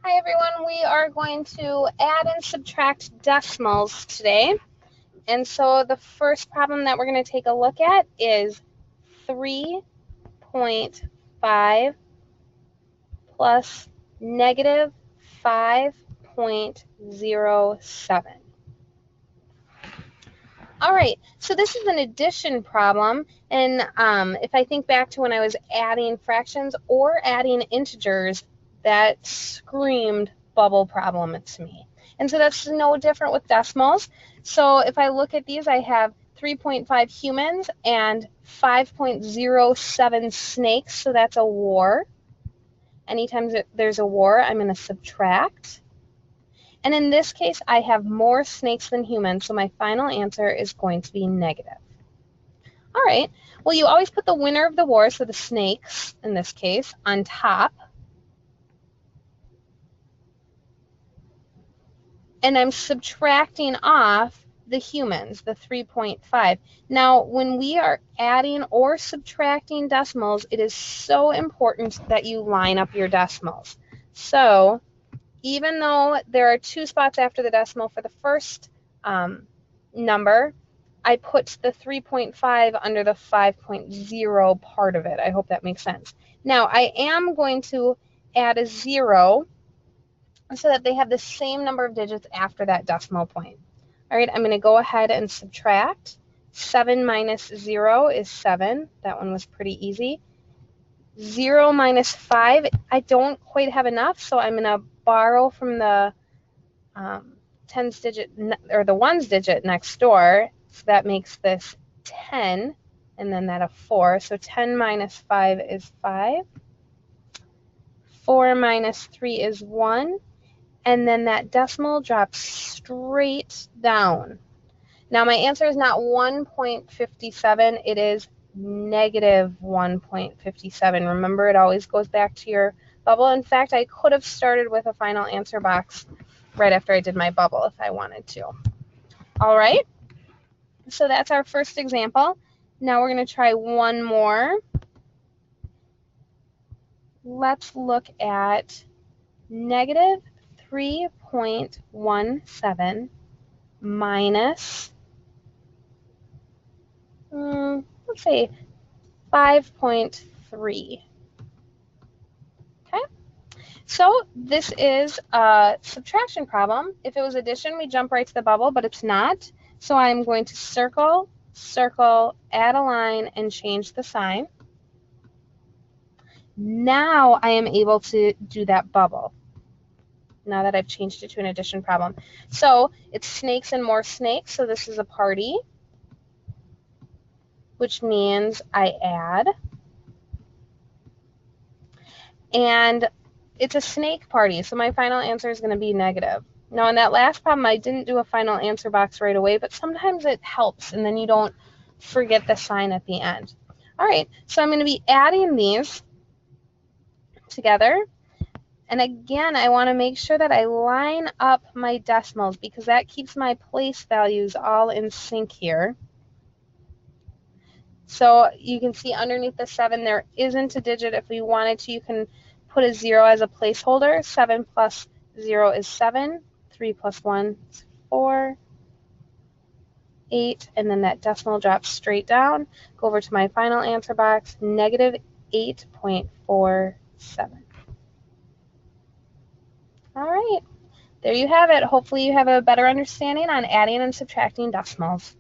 Hi everyone, we are going to add and subtract decimals today. And so the first problem that we're going to take a look at is 3.5 plus negative 5.07. All right, so this is an addition problem, and if I think back to when I was adding fractions or adding integers, that screamed bubble problem to me. And so that's no different with decimals. So if I look at these, I have 3.5 humans and 5.07 snakes, so that's a war. Anytime there's a war, I'm going to subtract. And in this case, I have more snakes than humans, so my final answer is going to be negative. All right, well, you always put the winner of the war, so the snakes, in this case, on top. And I'm subtracting off the humans, the 3.5. Now, when we are adding or subtracting decimals, it is so important that you line up your decimals. So even though there are 2 spots after the decimal for the first number, I put the 3.5 under the 5.0 part of it. I hope that makes sense. Now, I am going to add a 0 so that they have the same number of digits after that decimal point. All right, I'm going to go ahead and subtract. 7 minus 0 is 7. That one was pretty easy. 0 minus 5, I don't quite have enough, so I'm going to borrow from the tens digit, or the ones digit next door. So that makes this 10, and then that a 4. So 10 minus 5 is 5. 4 minus 3 is 1. And then that decimal drops straight down. Now my answer is not 1.57, it is negative 1.57. Remember, it always goes back to your bubble. In fact, I could have started with a final answer box right after I did my bubble if I wanted to. All right, so that's our first example. Now we're going to try one more. Let's look at negative 3.17 minus, let's say 5.3. Okay, so this is a subtraction problem. If it was addition, we jump right to the bubble, but it's not. So I'm going to circle, circle, add a line, and change the sign. Now I am able to do that bubble, now that I've changed it to an addition problem. So it's snakes and more snakes, so this is a party, which means I add. And it's a snake party, so my final answer is going to be negative. Now, in that last problem, I didn't do a final answer box right away, but sometimes it helps, and then you don't forget the sign at the end. All right, so I'm going to be adding these together. And again, I want to make sure that I line up my decimals because that keeps my place values all in sync here. So you can see underneath the 7, there isn't a digit. If we wanted to, you can put a 0 as a placeholder. 7 plus 0 is 7. 3 plus 1 is 4. 8, and then that decimal drops straight down. Go over to my final answer box, negative 8.47. All right, there you have it. Hopefully you have a better understanding on adding and subtracting decimals.